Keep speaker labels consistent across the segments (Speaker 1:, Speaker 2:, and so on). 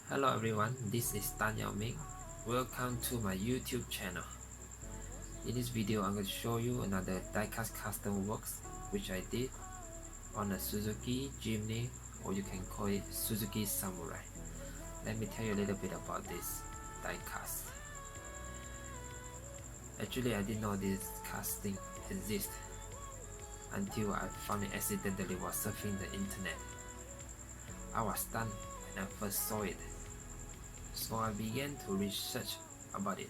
Speaker 1: Hello everyone, this is Tanya Ming. Welcome to my YouTube channel. In this video, I'm going to show you another diecast custom works which I did on a Suzuki Jimny, or you can call it Suzuki Samurai. Let me tell you a little bit about this diecast. Actually, I didn't know this casting exists until I found it accidentally while surfing the internet. I was stunned when I first saw it. So I began to research about it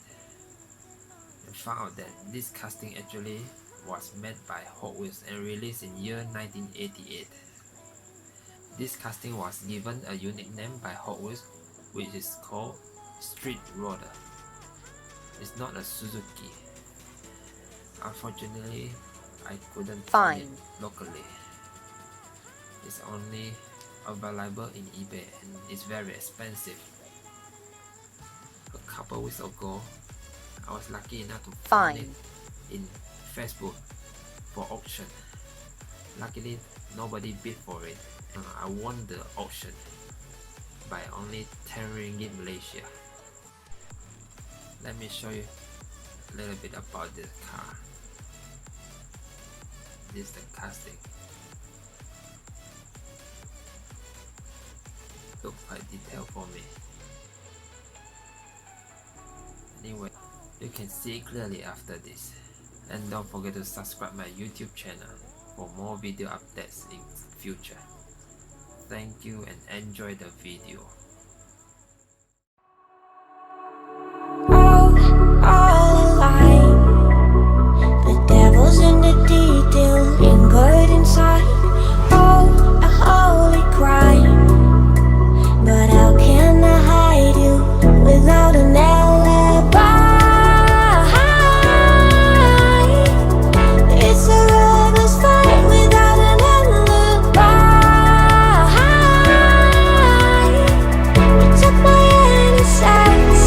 Speaker 1: and found out that this casting actually was made by Hot Wheels and released in year 1988. This casting was given a unique name by Hot Wheels, which is called Street Roller. It's not a Suzuki. Unfortunately, I couldn't find it locally. It's only available in eBay and it's very expensive. A couple weeks ago, I was lucky enough to find it in Facebook for auction. Luckily, nobody bid for it. I won the auction by only 10 ringgit Malaysia. Let me show you a little bit about this car. This is the casting. Look quite detailed for me. Anyway, you can see clearly after this. And don't forget to subscribe my YouTube channel for more video updates in future. Thank you and enjoy the video.
Speaker 2: All alive. The devil's in the detail, lingered inside. Oh, a holy crime. But how can I hide you without an alibi? It's a robber's fight without an alibi. You took my innocence.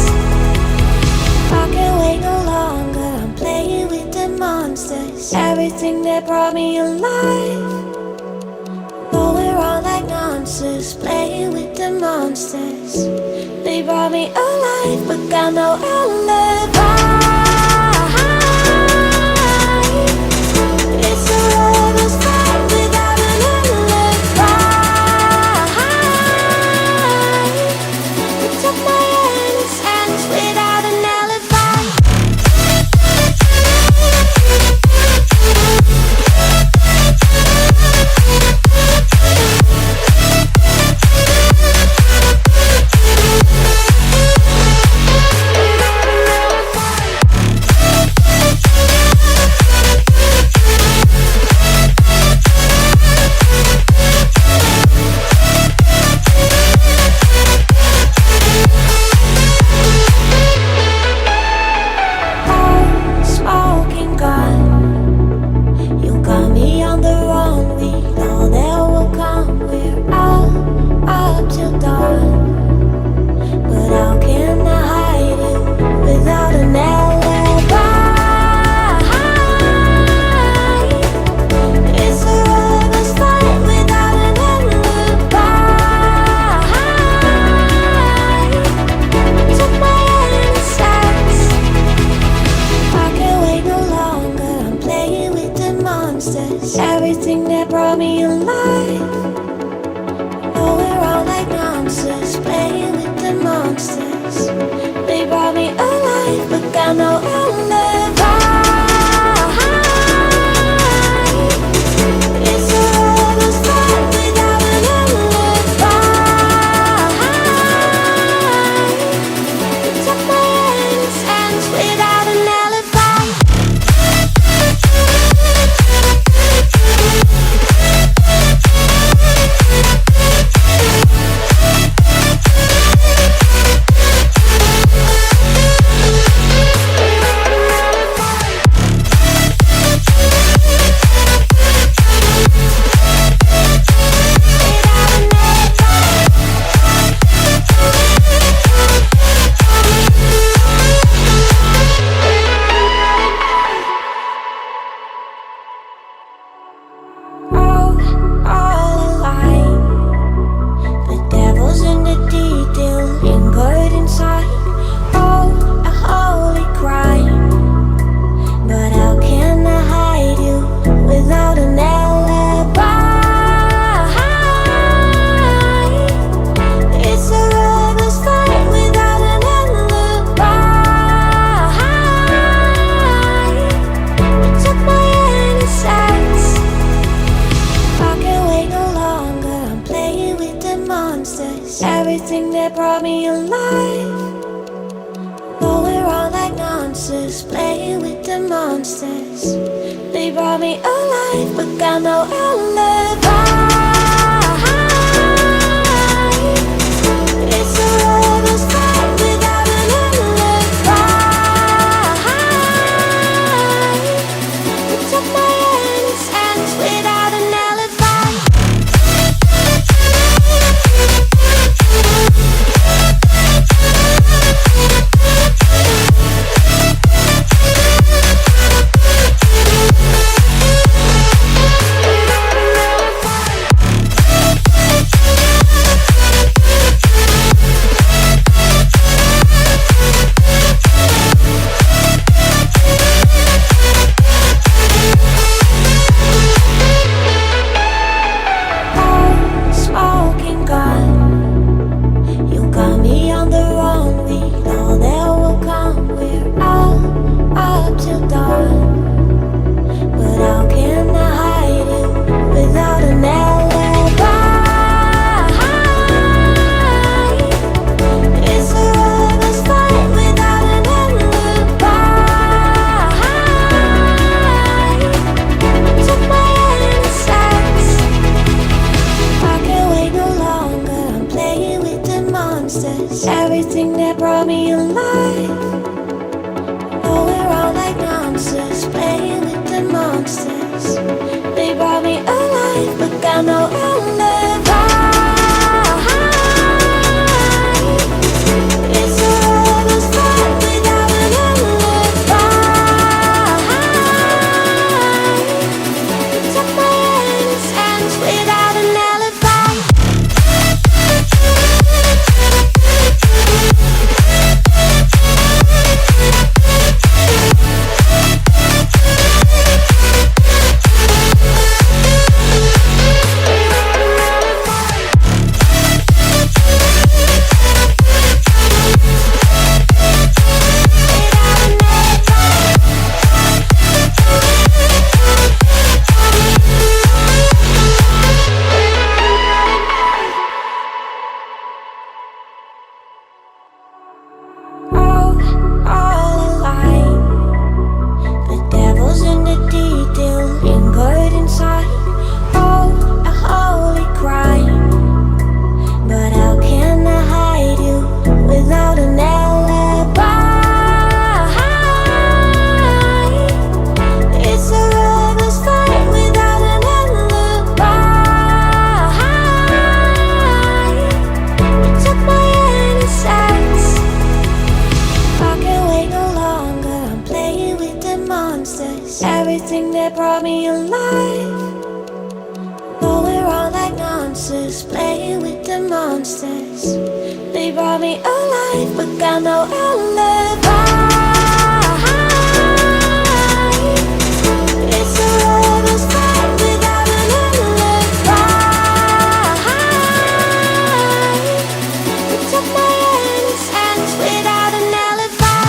Speaker 2: I can't wait no longer. I'm playing with the monsters. Everything that brought me alive. Going around like nonsense, playing with the monsters. They brought me alive, but got no alibi. It's a robber's fight without an alibi. You took my innocence without an alibi. everything that brought me alive. Going around like monsters, playing with the monsters. They brought me alive, but got no alibi. It's a lover's fight without an alibi. It took my innocence without an alibi. Everything that brought me alive. Going around like monsters, playing with the monsters. They brought me alive, but got no alibi. It's a lover's fight without an alibi. It took my innocence without an alibi. Everything that brought me alive. Going around like monsters, playing with the monsters. They brought me alive, but got no alibi. It's a lover's fight without an alibi. It took my innocence without an alibi.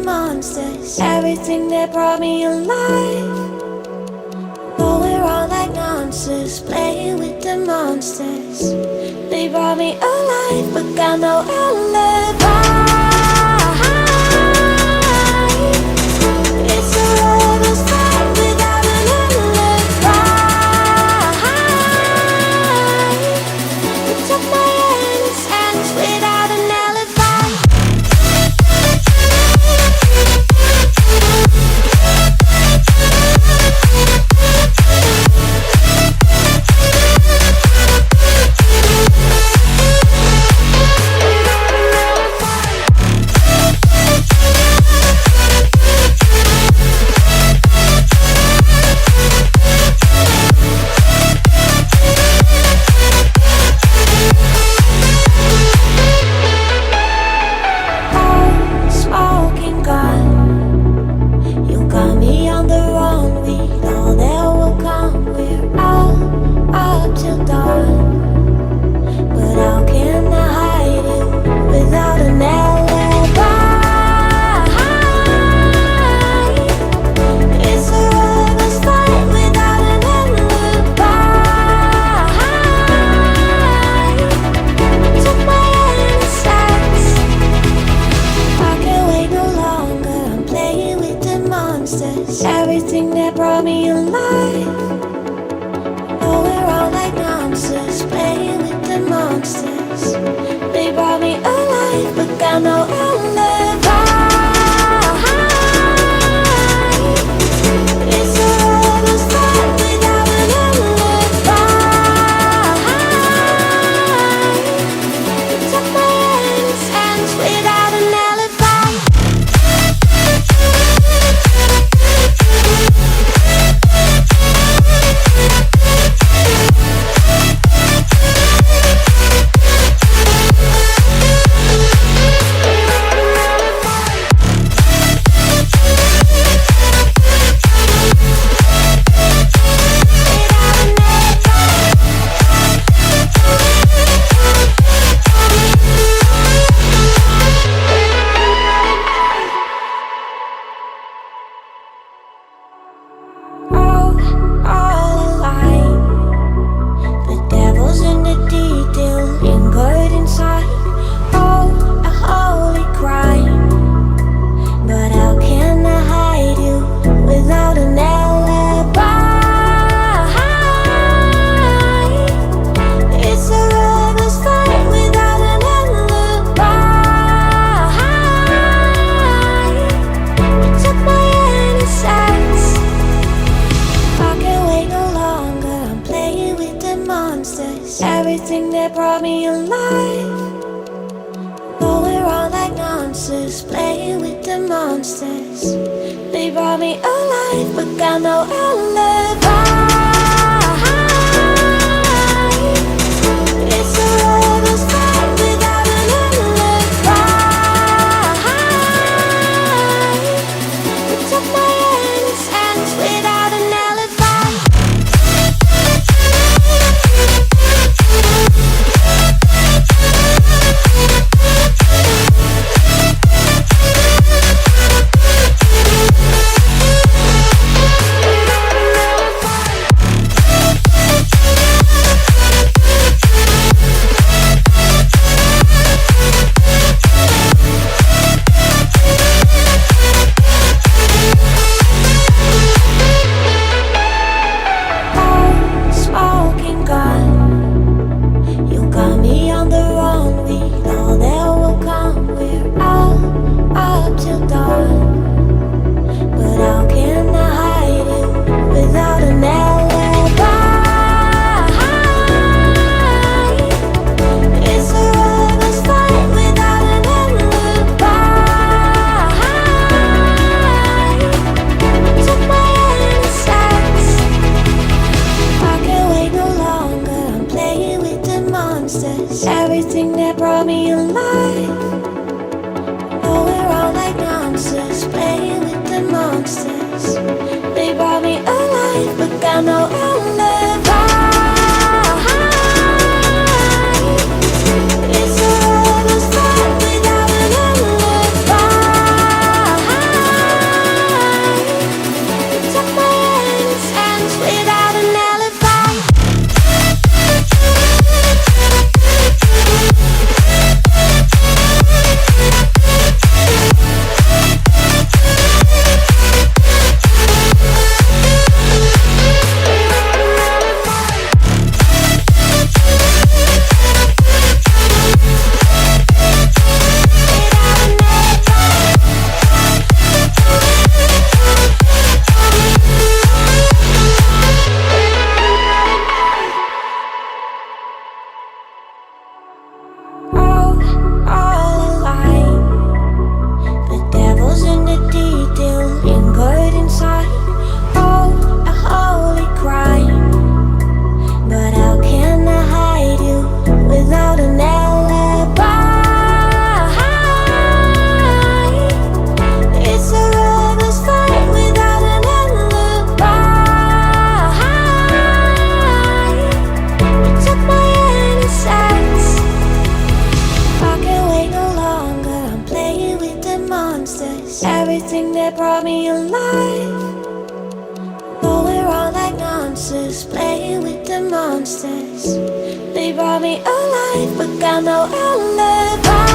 Speaker 2: monsters, everything that brought me alive. But we're all like monsters, playing with the monsters. They brought me alive, but got no alibi. It's a lover's fight without an alibi. You took my innocence without an alibi. Everything that brought me alive. Oh, we're all like monsters, playing with the monsters. They brought me alive, but got no alibi. It's a lover's fight without an alibi. You took my innocence without an alibi. Everything that brought me alive. But we're all like monsters, playing with the monsters. They brought me alive, but got no alibi. It's a lover's fight without an alibi. You took my innocence without an alibi. everything that brought me alive. Going wrong like nonsense, playing with the monsters. They brought me alive, but got no outlet.